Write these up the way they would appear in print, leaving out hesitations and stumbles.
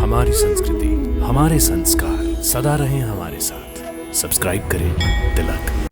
हमारी संस्कृति, हमारे संस्कार सदा रहें हमारे साथ। सब्सक्राइब करें तिलक।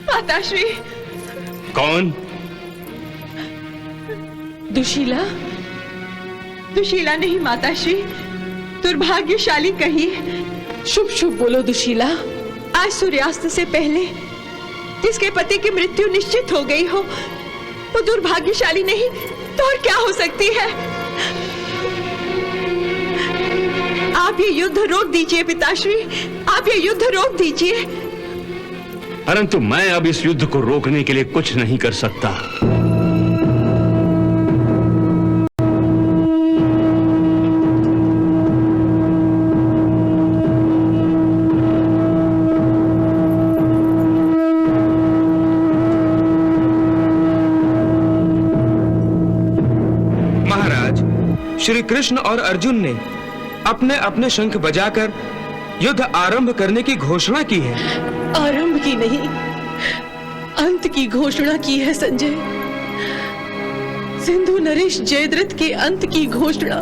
माताश्री। कौन? दुशीला? दुशीला नहीं माताश्री, दुर्भाग्यशाली कहिए। शुभ शुभ बोलो दुशीला। आज सूर्यास्त से पहले जिसके पति की मृत्यु निश्चित हो गई हो वो दुर्भाग्यशाली नहीं तो और क्या हो सकती है? आप ये युद्ध रोक दीजिए पिताश्री, आप ये युद्ध रोक दीजिए। परंतु मैं अब इस युद्ध को रोकने के लिए कुछ नहीं कर सकता। महाराज, श्री कृष्ण और अर्जुन ने अपने अपने शंख बजाकर युद्ध आरंभ करने की घोषणा की है। आरंभ की नहीं, अंत की घोषणा की है संजय। सिंधु नरेश जयद्रथ के अंत की घोषणा।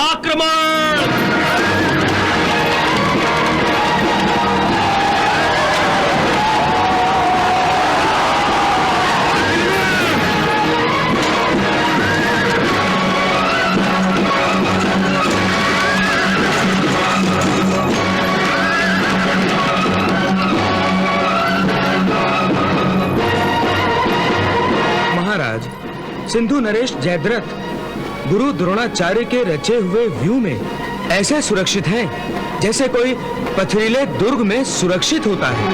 आक्रमण! सिंधु नरेश जयद्रथ गुरु द्रोणाचार्य के रचे हुए व्यू में ऐसे सुरक्षित हैं जैसे कोई पथरीले दुर्ग में सुरक्षित होता है।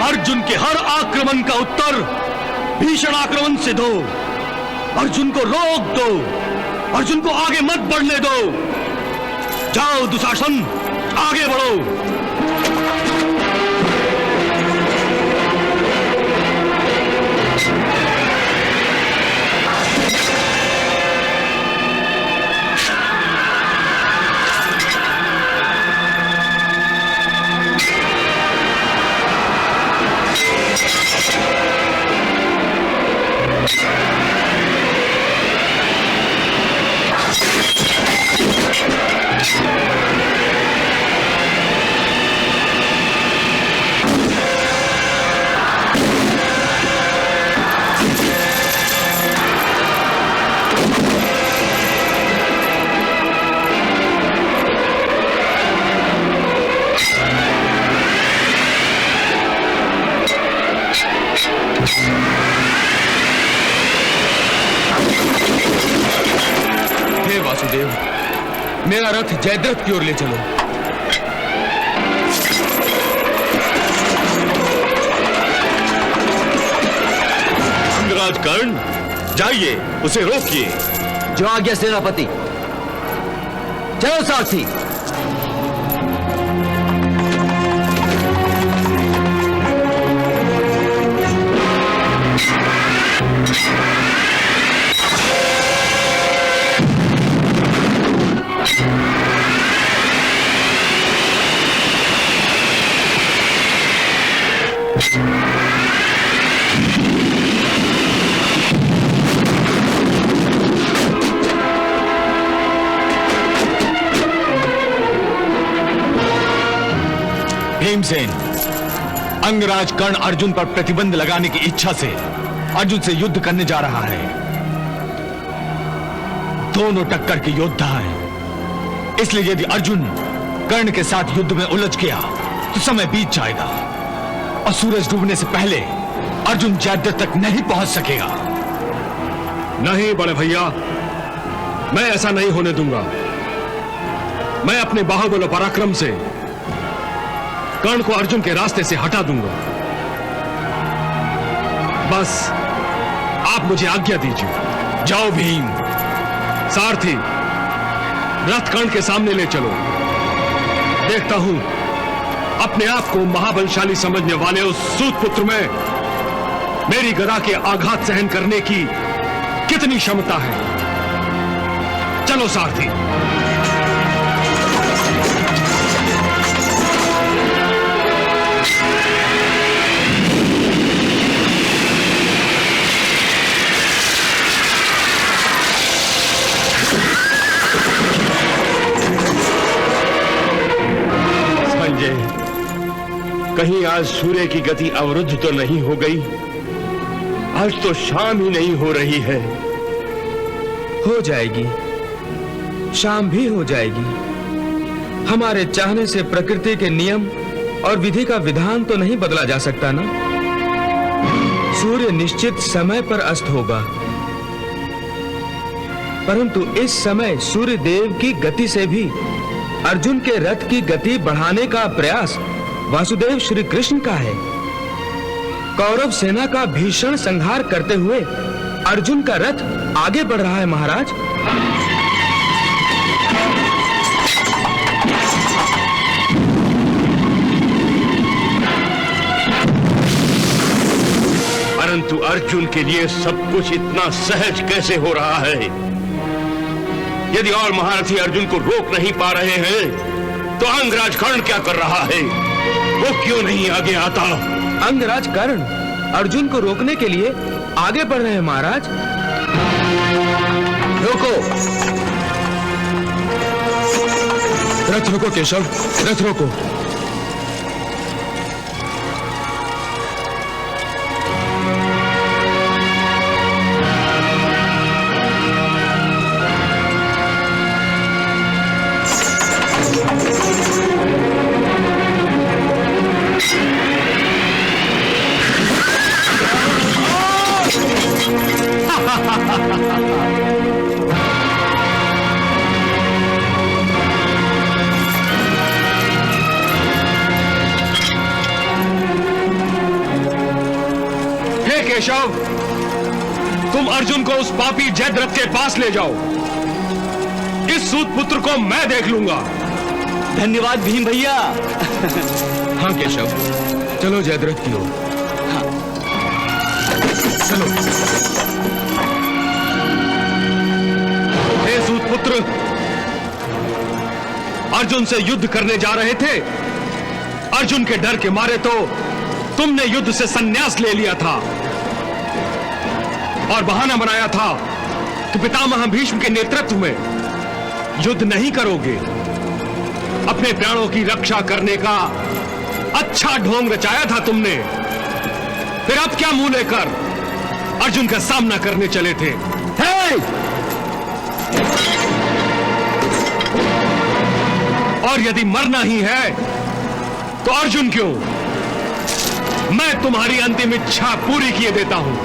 अर्जुन के हर आक्रमण का उत्तर भीषण आक्रमण से दो। अर्जुन को रोक दो, अर्जुन को आगे मत बढ़ने दो। जाओ दुशासन, आगे बढ़ो। हे वासुदेव, मेरा रथ जयद्रथ की ओर ले चलो। अंगराज कर्ण, जाइए उसे रोकिए। जो आज्ञा सेनापति। चलो सारथी। भीमसेन, अंगराज कर्ण अर्जुन पर प्रतिबंध लगाने की इच्छा से अर्जुन से युद्ध करने जा रहा है। दोनों टक्कर के योद्धा हैं, इसलिए यदि अर्जुन कर्ण के साथ युद्ध में उलझ गया तो समय बीत जाएगा और सूरज डूबने से पहले अर्जुन जयद्रथ तक नहीं पहुंच सकेगा। नहीं बड़े भैया, मैं ऐसा नहीं होने दूंगा। मैं अपने बाहुबल और पराक्रम से कर्ण को अर्जुन के रास्ते से हटा दूंगा। बस आप मुझे आज्ञा दीजिए। जाओ भीम। सारथी, रथ कर्ण के सामने ले चलो। देखता हूं अपने आप को महाबलशाली समझने वाले उस सूत पुत्र में मेरी गदा के आघात सहन करने की कितनी क्षमता है। चलो सारथी। कहीं आज सूर्य की गति अवरुद्ध तो नहीं हो गई? आज तो शाम ही नहीं हो रही है। हो जाएगी, शाम भी हो जाएगी। हमारे चाहने से प्रकृति के नियम और विधि का विधान तो नहीं बदला जा सकता ना। सूर्य निश्चित समय पर अस्त होगा, परंतु इस समय सूर्य देव की गति से भी अर्जुन के रथ की गति बढ़ाने का प्रयास वासुदेव श्री कृष्ण का है। कौरव सेना का भीषण संहार करते हुए अर्जुन का रथ आगे बढ़ रहा है महाराज। परंतु अर्जुन के लिए सब कुछ इतना सहज कैसे हो रहा है? यदि और महारथी अर्जुन को रोक नहीं पा रहे हैं तो अंगराज कर्ण क्या कर रहा है? वो क्यों नहीं आगे आता? अंगराज कर्ण अर्जुन को रोकने के लिए आगे बढ़ रहे हैं महाराज। रोको। रथ रोको केशव, रथ रोको। केशव, तुम अर्जुन को उस पापी जयद्रथ के पास ले जाओ। इस सूत पुत्र को मैं देख लूंगा। धन्यवाद भीम भैया। हाँ केशव, चलो जयद्रथ की ओर। चलो। हे सूत पुत्र, अर्जुन से युद्ध करने जा रहे थे। अर्जुन के डर के मारे तो तुमने युद्ध से संन्यास ले लिया था। और बहाना बनाया था कि पितामह भीष्म के नेतृत्व में युद्ध नहीं करोगे। अपने प्राणों की रक्षा करने का अच्छा ढोंग रचाया था तुमने, फिर अब क्या मुंह लेकर अर्जुन का सामना करने चले थे? और यदि मरना ही है तो अर्जुन क्यों, मैं तुम्हारी अंतिम इच्छा पूरी किए देता हूं।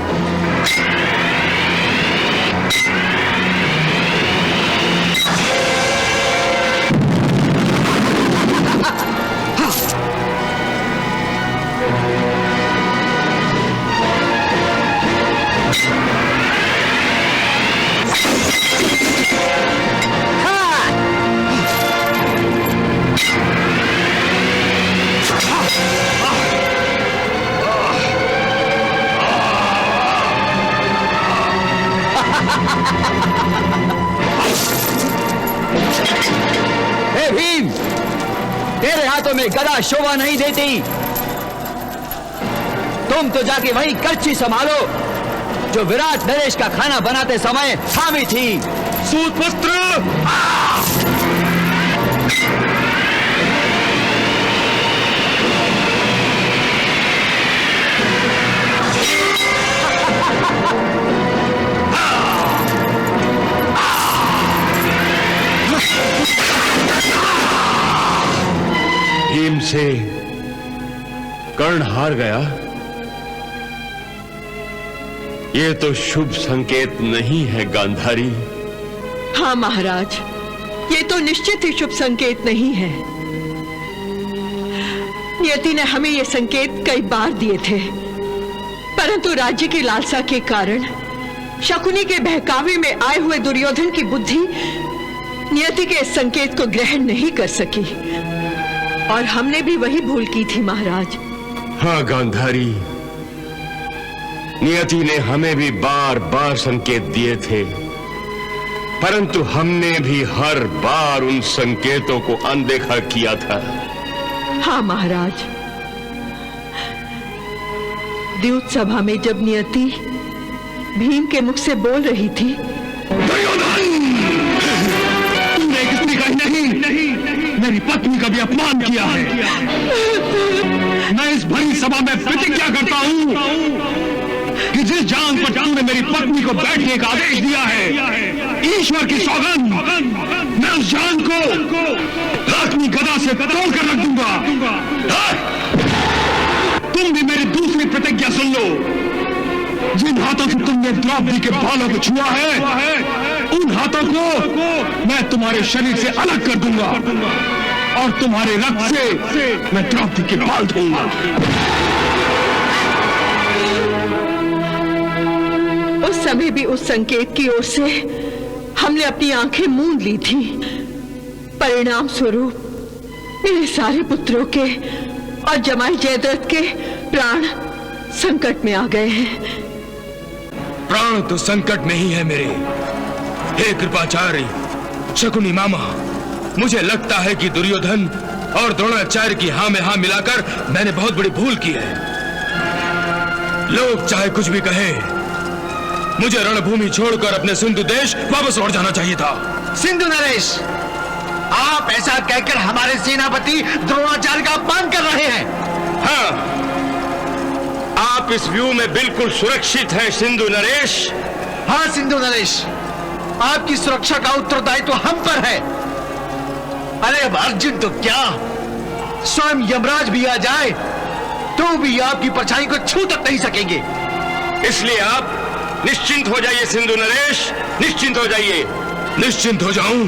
हे भीम, तेरे हाथों में गदा शोभा नहीं देती। तुम तो जाके वही कच्ची संभालो जो विराट नरेश का खाना बनाते समय थामी थी। सूतपुत्र! भीम से कर्ण हार गया, ये तो शुभ संकेत नहीं है गांधारी। हाँ महाराज, ये तो निश्चित ही शुभ संकेत नहीं है। नियति ने हमें ये संकेत कई बार दिए थे, परंतु राज्य की लालसा के कारण शकुनी के बहकावे में आए हुए दुर्योधन की बुद्धि नियति के इस संकेत को ग्रहण नहीं कर सकी, और हमने भी वही भूल की थी महाराज। हाँ गांधारी, नियति ने हमें भी बार बार संकेत दिए थे, परंतु हमने भी हर बार उन संकेतों को अनदेखा किया था। हाँ महाराज, द्यूत सभा में जब नियति भीम के मुख से बोल रही थी, तुमने किसी का नहीं मेरी पत्नी का भी अपमान किया है। मैं इस भरी सभा में प्रतिज्ञा करता हूं कि जिस जान पर तुमने मेरी पत्नी को बैठने का आदेश दिया है, ईश्वर की सौगंध, मैं उस जान को अपनी गदा से तोड़कर रख दूंगा। तुम भी मेरी दूसरी प्रतिज्ञा सुन लो। जिन हाथों से तुमने द्रौपदी के बालों को छुआ है, उन हाथों को मैं तुम्हारे शरीर से अलग कर दूंगा और तुम्हारे रक्त से मैं द्रौपदी के बाल धोऊंगा। उस समय भी उस संकेत की ओर से हमने अपनी आंखें मूंद ली थी। परिणाम स्वरूप मेरे सारे पुत्रों के और जमाई जयद्रथ के प्राण संकट में आ गए हैं। प्राण तो संकट में ही है मेरे। हे कृपाचार्य, शकुनी मामा, मुझे लगता है कि दुर्योधन और द्रोणाचार्य की हाँ में हाँ मिलाकर मैंने बहुत बड़ी भूल की है। लोग चाहे कुछ भी कहे, मुझे रणभूमि छोड़कर अपने सिंधु देश वापस लौट जाना चाहिए था। सिंधु नरेश, आप ऐसा कहकर हमारे सेनापति द्रोणाचार्य का अपमान कर रहे हैं। हाँ, आप इस व्यू में बिल्कुल सुरक्षित हैं सिंधु नरेश। हाँ सिंधु नरेश, आपकी सुरक्षा का उत्तरदायित्व तो हम पर है। अरे अब अर्जुन तो क्या, स्वयं यमराज भी आ जाए तो भी आपकी परछाई को छू तक नहीं सकेंगे। इसलिए आप निश्चिंत हो जाइए सिंधु नरेश, निश्चिंत हो जाइए। निश्चिंत हो जाऊं?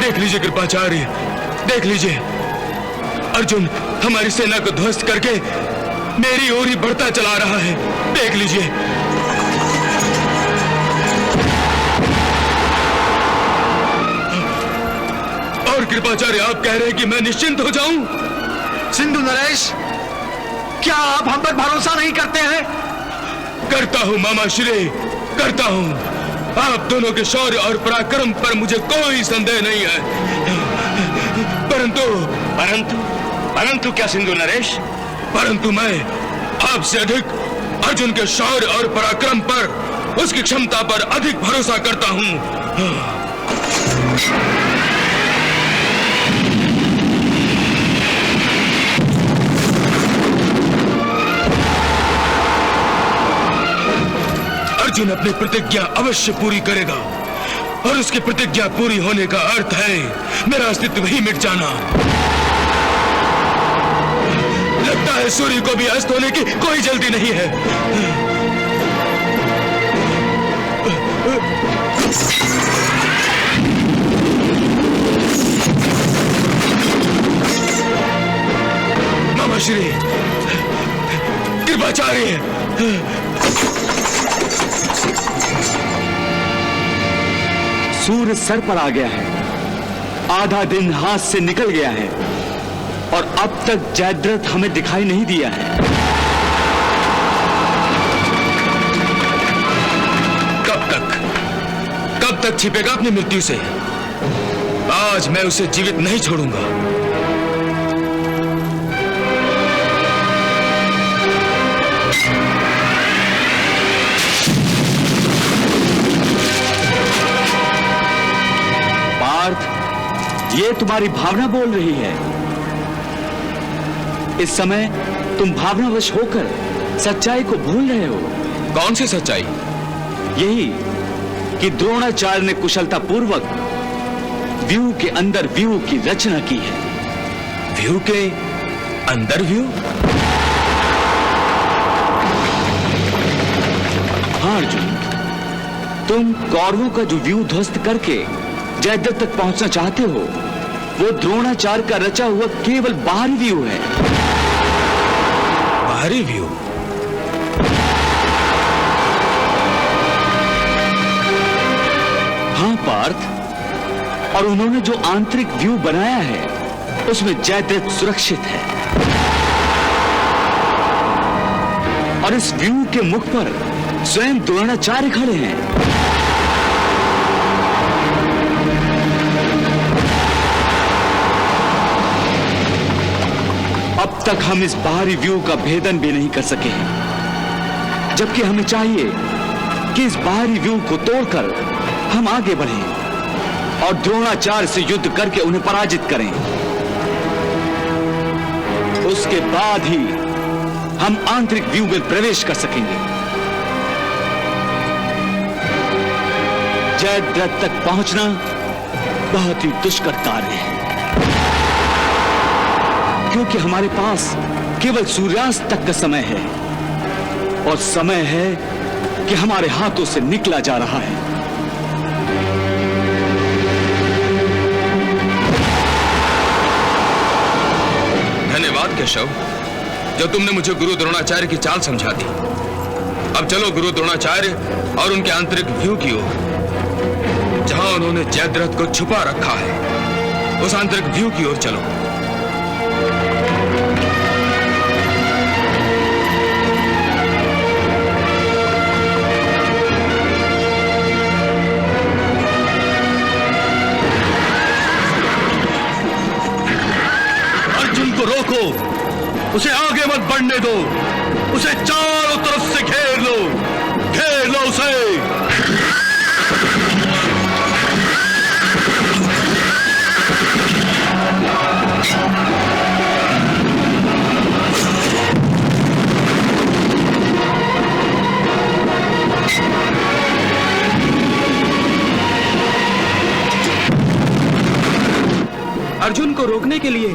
देख लीजिए कृपाचार्य, देख लीजिए, अर्जुन हमारी सेना को ध्वस्त करके मेरी ओर ही बढ़ता चला रहा है। देख लीजिए। और कृपाचार्य, आप कह रहे हैं कि मैं निश्चिंत हो जाऊं? सिंधु नरेश, क्या आप हम पर भरोसा नहीं करते हैं? करता हूँ मामा श्री, करता हूँ। आप दोनों के शौर्य और पराक्रम पर मुझे कोई संदेह नहीं है। परंतु क्या सिंधु नरेश? परंतु मैं आपसे अधिक अर्जुन के शौर्य और पराक्रम पर, उसकी क्षमता पर अधिक भरोसा करता हूँ। अर्जुन अपनी प्रतिज्ञा अवश्य पूरी करेगा, और उसकी प्रतिज्ञा पूरी होने का अर्थ है मेरा अस्तित्व ही मिट जाना। लगता है सूर्य को भी अस्त होने की कोई जल्दी नहीं है। मामा श्री, कृपाचार्य, सूर्य सर पर आ गया है, आधा दिन हाथ से निकल गया है, और अब तक जयद्रथ हमें दिखाई नहीं दिया है। कब तक छिपेगा अपनी मृत्यु से? आज मैं उसे जीवित नहीं छोड़ूंगा। पार्थ, ये तुम्हारी भावना बोल रही है। इस समय तुम भावनावश होकर सच्चाई को भूल रहे हो। कौन सी सच्चाई? यही कि द्रोणाचार्य ने कुशलतापूर्वक व्यूह के अंदर व्यूह की रचना की है। व्यूह के अंदर व्यूह? हाँ अर्जुन, तुम कौरवों का जो व्यूह ध्वस्त करके जयद्रथ तक पहुंचना चाहते हो, वो द्रोणाचार्य का रचा हुआ केवल बाहरी व्यूह है। बाहरी व्यूह? हाँ पार्थ, और उन्होंने जो आंतरिक व्यू बनाया है उसमें जयद्रथ सुरक्षित है, और इस व्यू के मुख पर स्वयं द्रोणाचार्य खड़े हैं। अब तक हम इस बाहरी व्यू का भेदन भी नहीं कर सके हैं, जबकि हमें चाहिए कि इस बाहरी व्यू को तोड़कर हम आगे बढ़ें और द्रोणाचार्य से युद्ध करके उन्हें पराजित करें। उसके बाद ही हम आंतरिक व्यू में प्रवेश कर सकेंगे। जयद्रथ तक पहुंचना बहुत ही दुष्कर कार्य है, क्योंकि हमारे पास केवल सूर्यास्त तक का समय है, और समय है कि हमारे हाथों से निकला जा रहा है। धन्यवाद केशव, जो तुमने मुझे गुरु द्रोणाचार्य की चाल समझा दी। अब चलो गुरु द्रोणाचार्य और उनके आंतरिक व्यू की ओर, जहां उन्होंने जयद्रथ को छुपा रखा है। उस आंतरिक व्यू की ओर चलो। अर्जुन को रोको, उसे आगे मत बढ़ने दो, उसे चारों तरफ से घेर लो उसे। अर्जुन को रोकने के लिए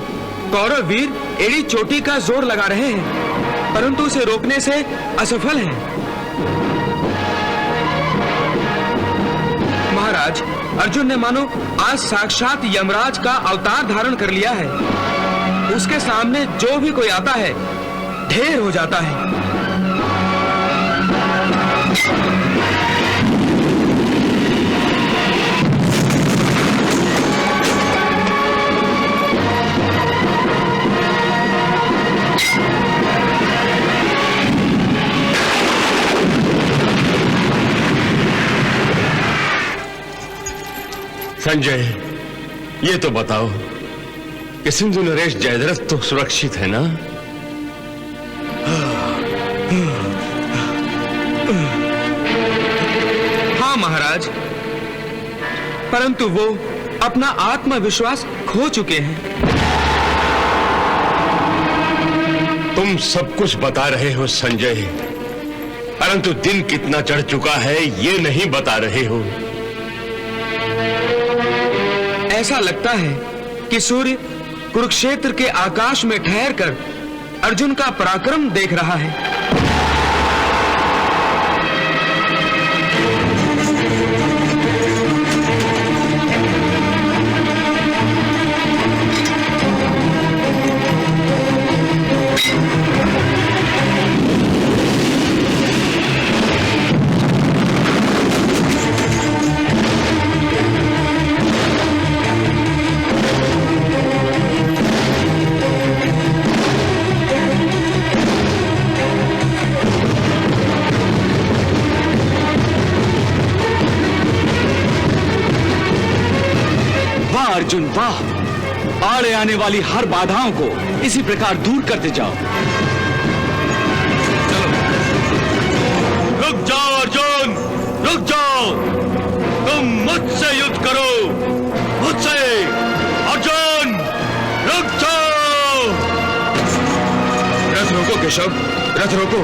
कौरव वीर एड़ी चोटी का जोर लगा रहे हैं, परंतु उसे रोकने से असफल हैं। महाराज, अर्जुन ने मानो आज साक्षात यमराज का अवतार धारण कर लिया है। उसके सामने जो भी कोई आता है ढेर हो जाता है। संजय, ये तो बताओ कि सिंधु नरेश जयद्रथ तो सुरक्षित है ना? हाँ महाराज, परंतु वो अपना आत्मविश्वास खो चुके हैं। तुम सब कुछ बता रहे हो संजय, परंतु दिन कितना चढ़ चुका है ये नहीं बता रहे हो। ऐसा लगता है कि सूर्य कुरुक्षेत्र के आकाश में ठहरकर अर्जुन का पराक्रम देख रहा है। अर्जुन वाह, आड़े आने वाली हर बाधाओं को इसी प्रकार दूर करते जाओ। रुक जाओ अर्जुन, रुक जाओ। तुम मुझसे युद्ध करो, मुझसे। अर्जुन रुक जाओ। रथ रोको केशव, रथ रोको।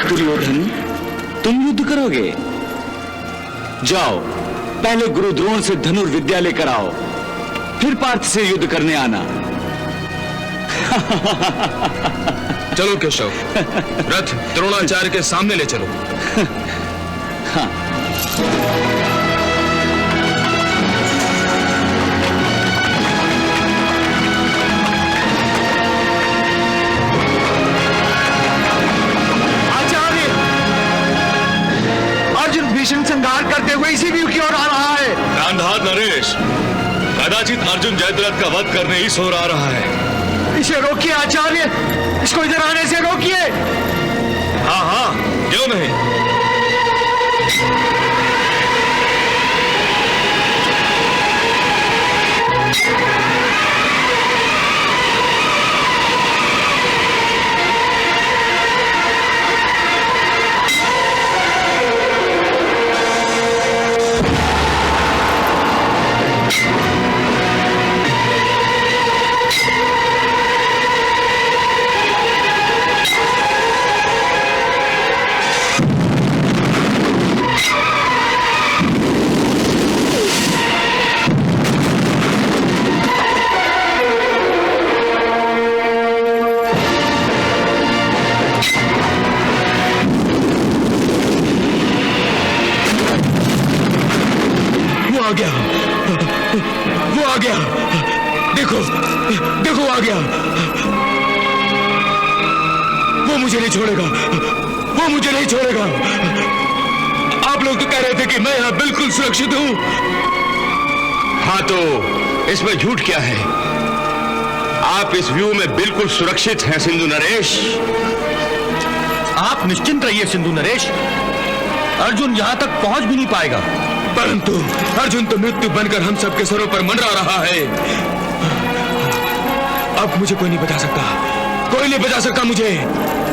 दुर्योधन, तुम युद्ध करोगे? जाओ, पहले गुरु द्रोण से धनुर्विद्या लेकर आओ, फिर पार्थ से युद्ध करने आना। चलो केशव, रथ द्रोणाचार्य के सामने ले चलो। हाँ। भीषण संहार करते हुए इसी व्यू की ओर आ रहा है। गांधार नरेश, कदाचित अर्जुन जयद्रथ का वध करने ही सो रहा है। इसे रोकिए आचार्य, इसको इधर आने से रोकिए। हाँ हाँ, क्यों नहीं। आ गया, वो आ गया। देखो देखो, आ गया। वो मुझे नहीं छोड़ेगा, वो मुझे नहीं छोड़ेगा। आप लोग तो कह रहे थे कि मैं यहां बिल्कुल सुरक्षित हूं। हाँ, तो इसमें झूठ क्या है? आप इस व्यू में बिल्कुल सुरक्षित हैं सिंधु नरेश। आप निश्चिंत रहिए सिंधु नरेश, अर्जुन यहां तक पहुंच भी नहीं पाएगा। परंतु अर्जुन तो मृत्यु बनकर हम सबके सरों पर मंडरा रहा है। अब मुझे कोई नहीं बचा सकता, कोई नहीं बचा सकता मुझे।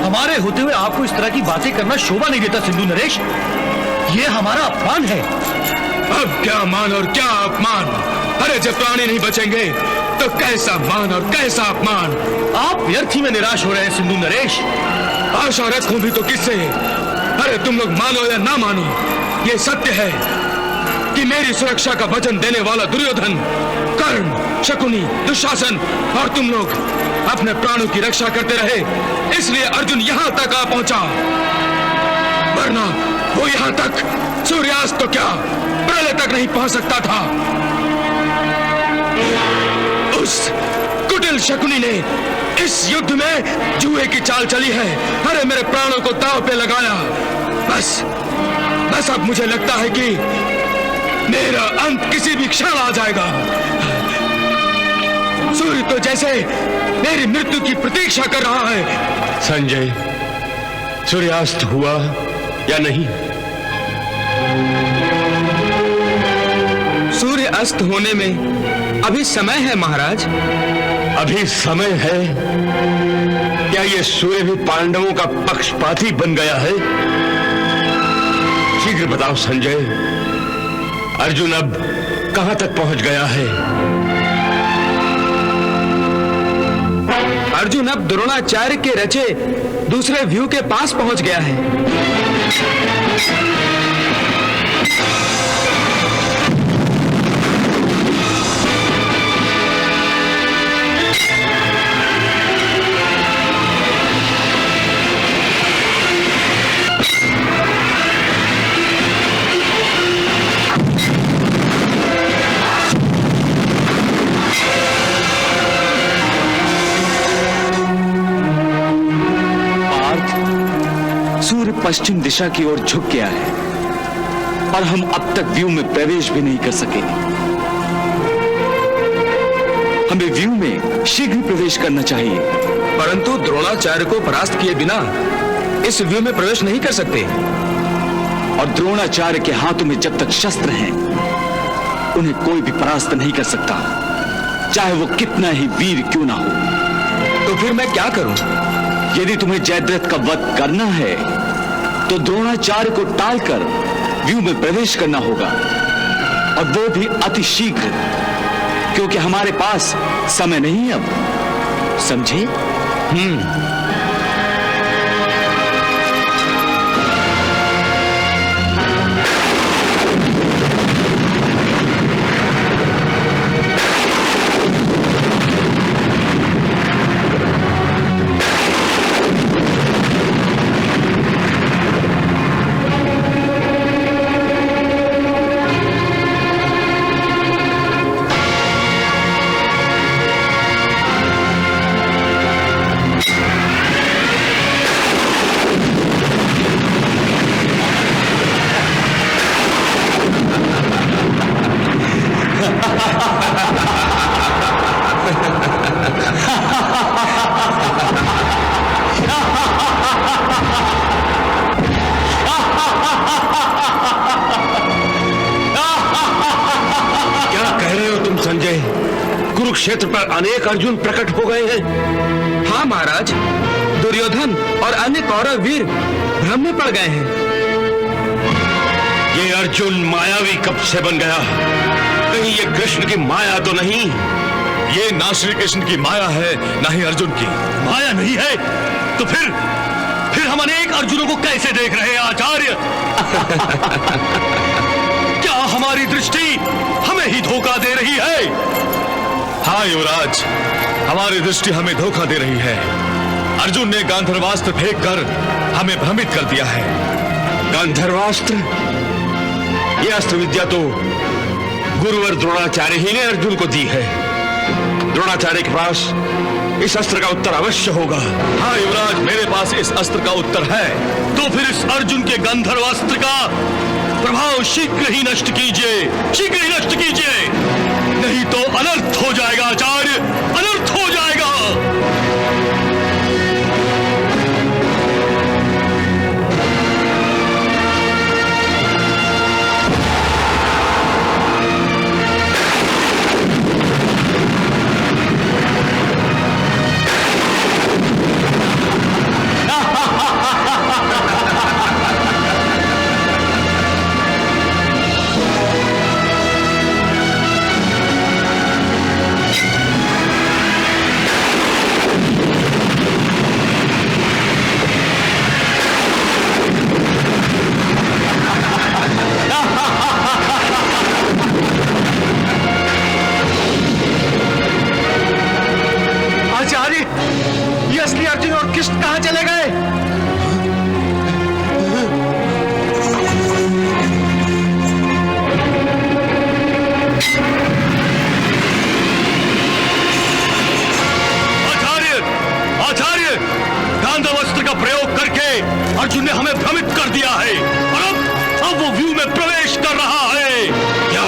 हमारे होते हुए आपको इस तरह की बातें करना शोभा नहीं देता सिंधु नरेश, ये हमारा अपमान है। अब क्या मान और क्या अपमान। अरे जब प्राणी नहीं बचेंगे तो कैसा मान और कैसा अपमान। आप व्यर्थ ही में निराश हो रहे हैं सिंधु नरेश। आशा रखूं भी तो किससे, अरे तुम लोग मानो या ना मानो, ये सत्य है कि मेरी सुरक्षा का वचन देने वाला दुर्योधन, कर्ण, शकुनी, दुशासन और तुम लोग अपने प्राणों की रक्षा करते रहे, इसलिए अर्जुन यहां तक आ पहुंचा। वरना वो यहां तक सूर्यास्त तो क्या प्रलय तक नहीं पहुंच सकता था। उस कुटिल शकुनी ने इस युद्ध में जुए की चाल चली है। अरे मेरे प्राणों को दांव पे लगाया। बस अब मुझे लगता है कि मेरा अंत किसी भी क्षण आ जाएगा। सूर्य तो जैसे मेरी मृत्यु की प्रतीक्षा कर रहा है। संजय, सूर्यास्त हुआ या नहीं? सूर्य अस्त होने में अभी समय है महाराज। अभी समय है? क्या ये सूर्य भी पांडवों का पक्षपाती बन गया है? शीघ्र बताओ संजय, अर्जुन अब कहां तक पहुंच गया है? अर्जुन अब द्रोणाचार्य के रचे दूसरे व्यू के पास पहुंच गया है। सूर्य पश्चिम दिशा की ओर झुक गया है और हम अब तक व्यू में प्रवेश भी नहीं कर सके। हमें व्यू में शीघ्र प्रवेश करना चाहिए। परंतु द्रोणाचार्य को परास्त किए बिना इस व्यू में प्रवेश नहीं कर सकते। और द्रोणाचार्य के हाथों में जब तक शस्त्र हैं, उन्हें कोई भी परास्त नहीं कर सकता, चाहे वो कितना ही वीर क्यों ना हो। तो फिर मैं क्या करूं? यदि तुम्हें जयद्रथ का वध करना है तो द्रोणाचार्य को टालकर व्यू में प्रवेश करना होगा, और वो भी अति शीघ्र, क्योंकि हमारे पास समय नहीं अब। समझे? कुरुक्षेत्र पर अनेक अर्जुन प्रकट हो गए हैं। हाँ महाराज, दुर्योधन और अन्य कौरव वीर भ्रम में पड़ गए हैं। ये अर्जुन मायावी कब से बन गया? कहीं ये कृष्ण की माया तो नहीं? ये ना श्री कृष्ण की माया है, ना ही अर्जुन की। माया नहीं है तो फिर हम अनेक अर्जुनों को कैसे देख रहे हैं आचार्य? क्या हमारी दृष्टि हमें ही धोखा दे रही है? हाँ युवराज, हमारी दृष्टि हमें धोखा दे रही है। अर्जुन ने गांधर्वास्त्र फेंककर हमें भ्रमित कर दिया है। गांधर्वास्त्र? यह अस्त्र विद्या तो गुरुवर द्रोणाचार्य ही ने अर्जुन को दी है। द्रोणाचार्य के पास इस अस्त्र का उत्तर अवश्य होगा। हाँ युवराज, मेरे पास इस अस्त्र का उत्तर है। तो फिर इस अर्जुन के गांधर्वास्त्र का प्रभाव शीघ्र ही नष्ट कीजिए, शीघ्र ही नष्ट कीजिए, नहीं तो अनर्थ हो जाएगा आचार्य, अनर्थ हो जाएगा। कृष्ण कहां चले गए? आचार्य, गांधवस्त्र का प्रयोग करके अर्जुन ने हमें भ्रमित कर दिया है और अब वो व्यू में प्रवेश कर रहा है। क्या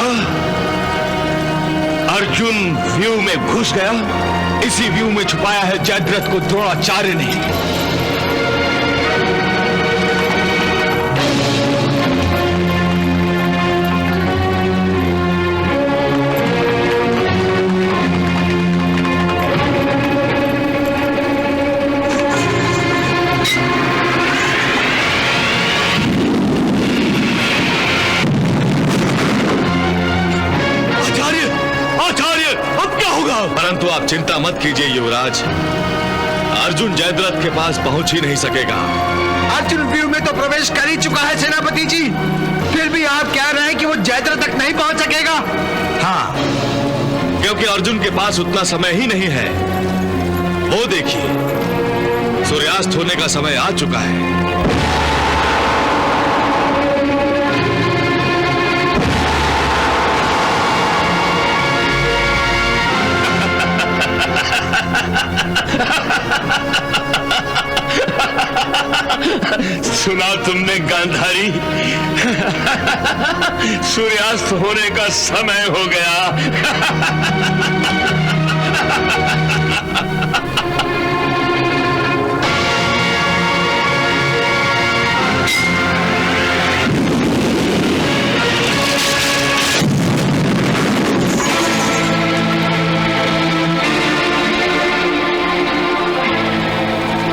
अर्जुन व्यू में घुस गया? इसी व्यू में छुपाया है जयद्रथ को द्रोणाचार्य ने। परंतु आप चिंता मत कीजिए युवराज, अर्जुन जयद्रथ के पास पहुंच ही नहीं सकेगा। अर्जुन व्यू में तो प्रवेश कर ही चुका है सेनापति जी, फिर भी आप कह रहे हैं कि वो जयद्रथ तक नहीं पहुंच सकेगा? हाँ, क्योंकि अर्जुन के पास उतना समय ही नहीं है। वो देखिए, सूर्यास्त होने का समय आ चुका है। सुना तुमने गांधारी? सूर्यास्त होने का समय हो गया।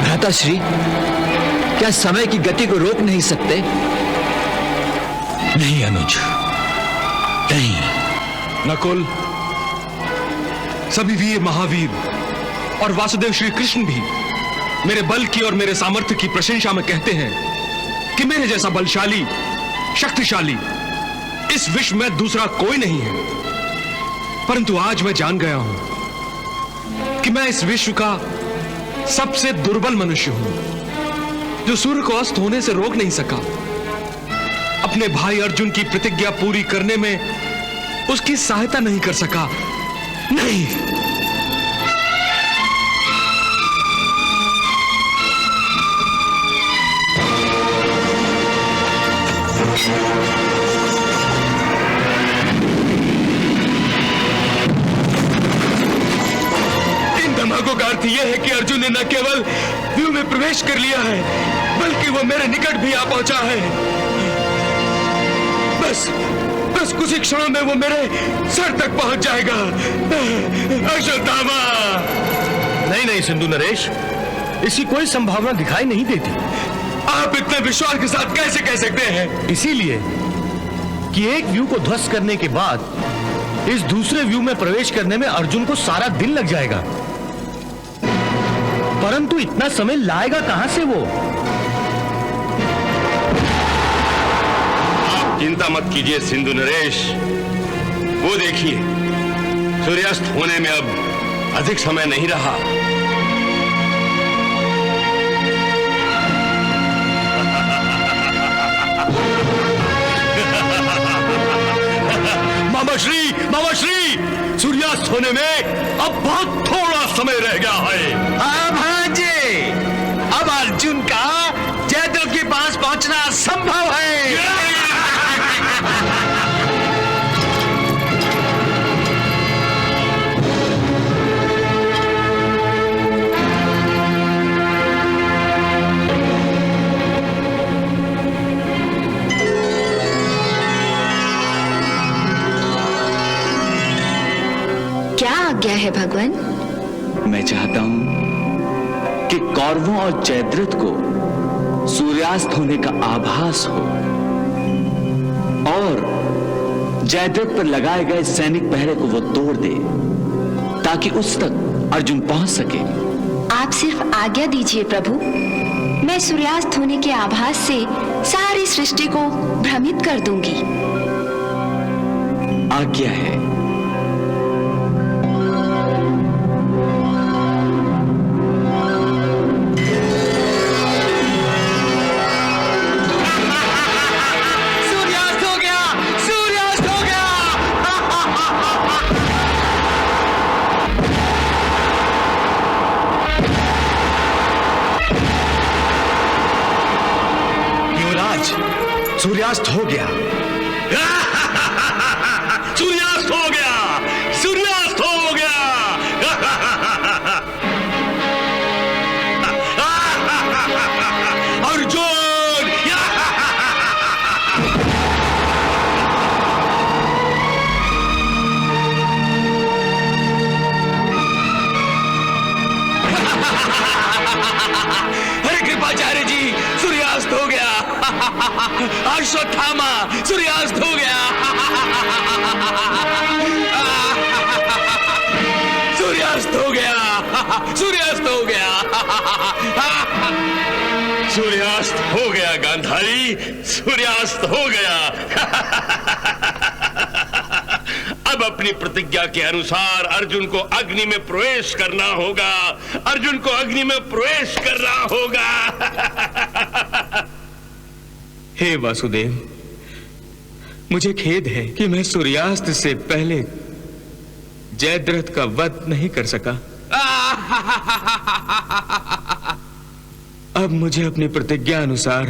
भ्राताश्री, क्या समय की गति को रोक नहीं सकते? नहीं अनुज, नहीं। नकुल, सभी वीर महावीर और वासुदेव श्री कृष्ण भी मेरे बल की और मेरे सामर्थ्य की प्रशंसा में कहते हैं कि मेरे जैसा बलशाली, शक्तिशाली इस विश्व में दूसरा कोई नहीं है। परंतु आज मैं जान गया हूं कि मैं इस विश्व का सबसे दुर्बल मनुष्य हूं, जो सूर्य को अस्त होने से रोक नहीं सका, अपने भाई अर्जुन की प्रतिज्ञा पूरी करने में उसकी सहायता नहीं कर सका। नहीं, इन धमाकों का अर्थ यह है कि अर्जुन ने न केवल व्यू में प्रवेश कर लिया है, बल्कि वो मेरे निकट भी आ पहुंचा है। बस कुछ ही क्षणों में वो मेरे सर तक पहुंच जाएगा। अश्वत्थामा! नहीं सिंधु नरेश, इसकी कोई संभावना दिखाई नहीं देती। आप इतने विश्वास के साथ कैसे कह सकते हैं? इसीलिए कि एक व्यू को ध्वस्त करने के बाद इस दूसरे व्यू में प्रवेश करने में अर्जुन को सारा दिन लग जाएगा। परंतु इतना समय लाएगा कहां से वो? आप चिंता मत कीजिए सिंधु नरेश, वो देखिए, सूर्यास्त होने में अब अधिक समय नहीं रहा। मामाश्री, सूर्यास्त होने में अब बहुत थोड़ा समय रह गया है। हाँ भांजे, अब अर्जुन का जयद्रथ के पास पहुंचना संभव है। क्या आज्ञा है भगवान? मैं चाहता हूं कि कौरवों और जयद्रथ को सूर्यास्त होने का आभास हो और जयद्रथ पर लगाए गए सैनिक पहरे को वो तोड़ दे, ताकि उस तक अर्जुन पहुंच सके। आप सिर्फ आज्ञा दीजिए प्रभु, मैं सूर्यास्त होने के आभास से सारी सृष्टि को भ्रमित कर दूंगी। आज्ञा है। सूर्यास्त हो गया। सूर्यास्त हो गया, सूर्यास्त हो गया। अर्जुन! अरे कृपाचार्य जी, सूर्यास्त हो गया। अश्वत्थामा, सूर्यास्त हो गया। सूर्यास्त हो गया, सूर्यास्त हो गया। सूर्यास्त हो गया गांधारी, सूर्यास्त हो गया। अब अपनी प्रतिज्ञा के अनुसार अर्जुन को अग्नि में प्रवेश करना होगा, अर्जुन को अग्नि में प्रवेश करना होगा। हे वासुदेव, मुझे खेद है कि मैं सूर्यास्त से पहले जयद्रथ का वध नहीं कर सका। अब मुझे अपनी प्रतिज्ञा अनुसार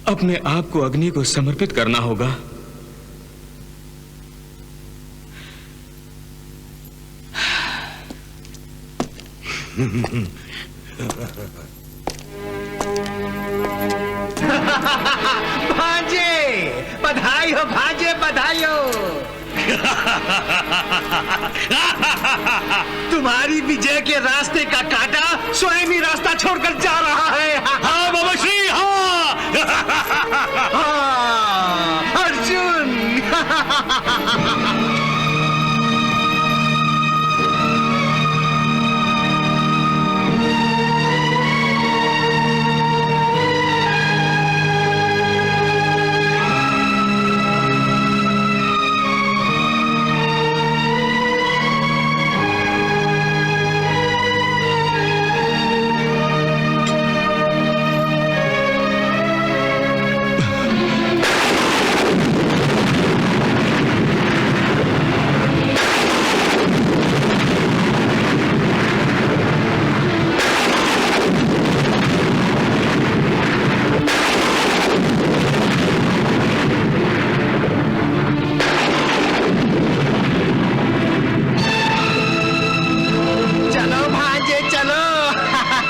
अपने आप को अग्नि को समर्पित करना होगा। भांजे, बधाई हो भांजे, बधाई हो। तुम्हारी विजय के रास्ते का कांटा स्वयं ही रास्ता छोड़कर जा रहा है। हाँ बाबा श्री, हाँ। हाँ, अर्जुन।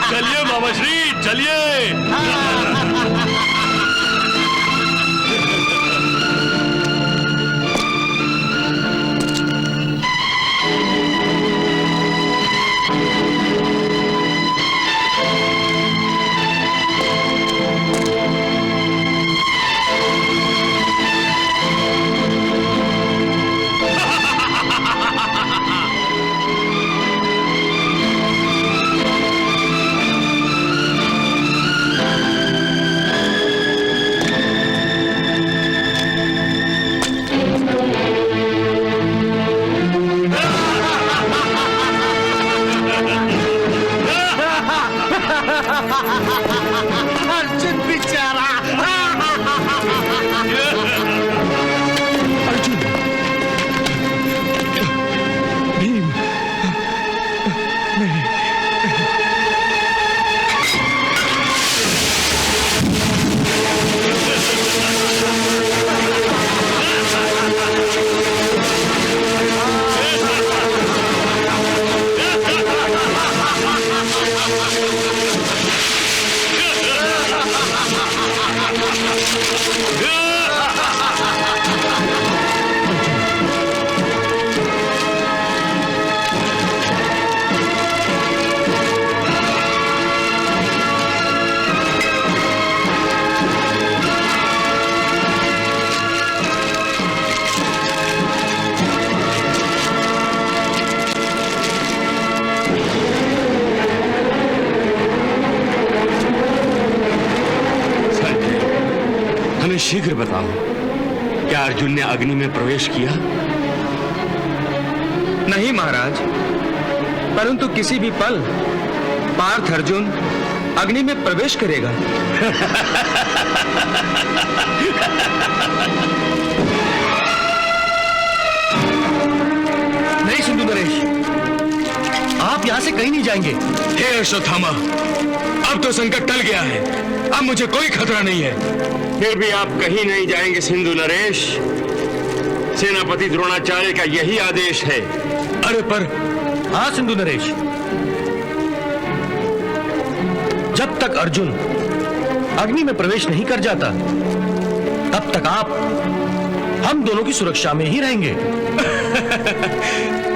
चलिए बाबा श्री, चलिए। अर्जुन बेचारा। अर्जुन, भीम, नहीं। शीघ्र बताओ, क्या अर्जुन ने अग्नि में प्रवेश किया? नहीं महाराज, परंतु किसी भी पल पार्थ अर्जुन अग्नि में प्रवेश करेगा। नहीं सिंधु नरेश, आप यहाँ से कहीं नहीं जाएंगे। हे अश्वत्थामा, अब तो संकट टल गया है, अब मुझे कोई खतरा नहीं है। फिर भी आप कहीं नहीं जाएंगे सिंधु नरेश। सेनापति द्रोणाचार्य का यही आदेश है। अरे पर हाँ सिंधु नरेश, जब तक अर्जुन अग्नि में प्रवेश नहीं कर जाता तब तक आप हम दोनों की सुरक्षा में ही रहेंगे।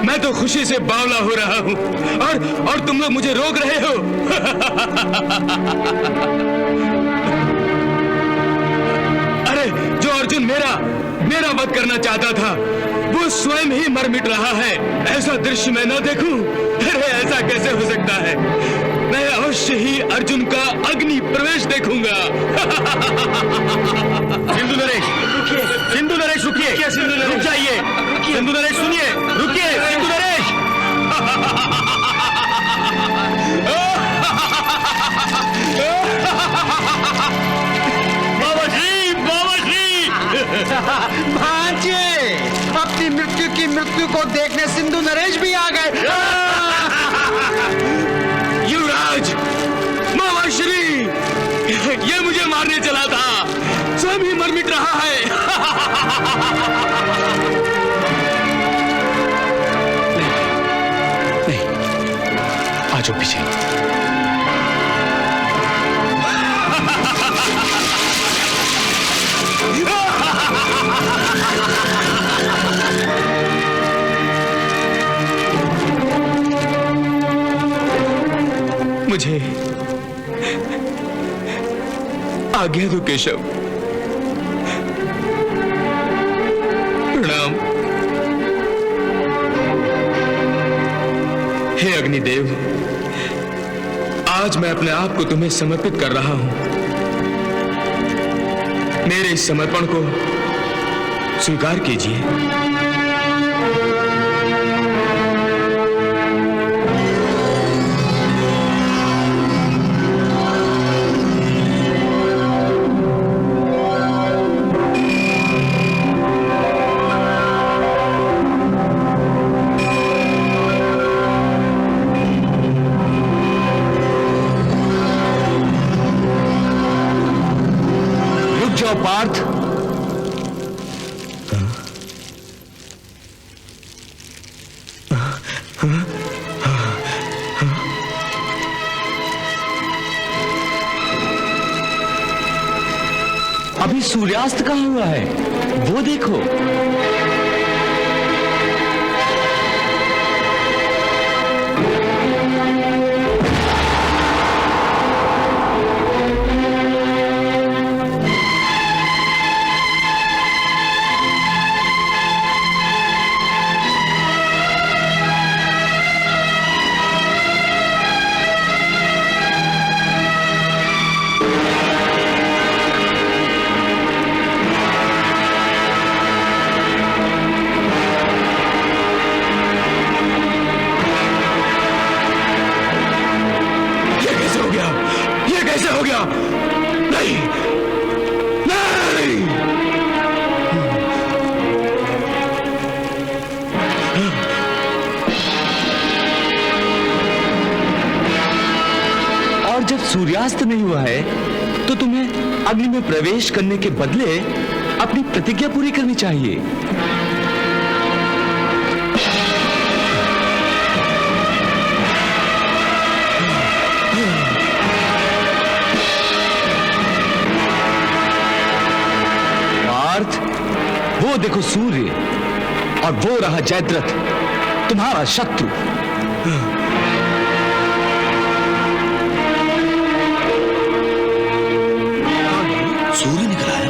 मैं तो खुशी से बावला हो रहा हूं और तुम लोग मुझे रोक रहे हो। अरे जो अर्जुन मेरा वध करना चाहता था वो स्वयं ही मर मिट रहा है। ऐसा दृश्य मैं न देखूं। अरे ऐसा कैसे हो सकता है? मैं अवश्य ही अर्जुन का अग्नि प्रवेश देखूंगा। सिंधु नरेश रुकिए, सिंधु नरेश रुकिए, सिंधु नरेश रुक जाइए, सिंधु नरेश सुनिए, रुकिए सिंधु नरेश। बाबा श्री भांजे, अपनी मृत्यु की मृत्यु को देखने सिंधु नरेश भी आ गए। युवराज, मामाश्री, ये मुझे मारने चला था, स्वयं ही मर मिट रहा है। नहीं, आ जाओ पीछे। मुझे आज्ञा दो केशव। प्रणाम। हे अग्निदेव, आज मैं अपने आप को तुम्हें समर्पित कर रहा हूं। मेरे इस समर्पण को स्वीकार कीजिए। पार्थ, अभी सूर्यास्त कहाँ हुआ है वो देखो। सूर्यास्त नहीं हुआ है तो तुम्हें अग्नि में प्रवेश करने के बदले अपनी प्रतिज्ञा पूरी करनी चाहिए। पार्थ, वो देखो सूर्य और वो रहा जयद्रथ, तुम्हारा शत्रु। सूर्य निकला है।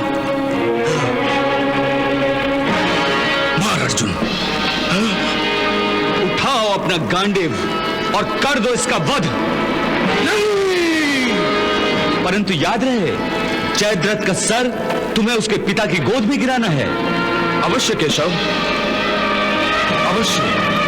मार अर्जुन। उठाओ अपना गांडीव और कर दो इसका वध। नहीं! परंतु याद रहे, जयद्रथ का सर तुम्हें उसके पिता की गोद में गिराना है। अवश्य केशव, अवश्य।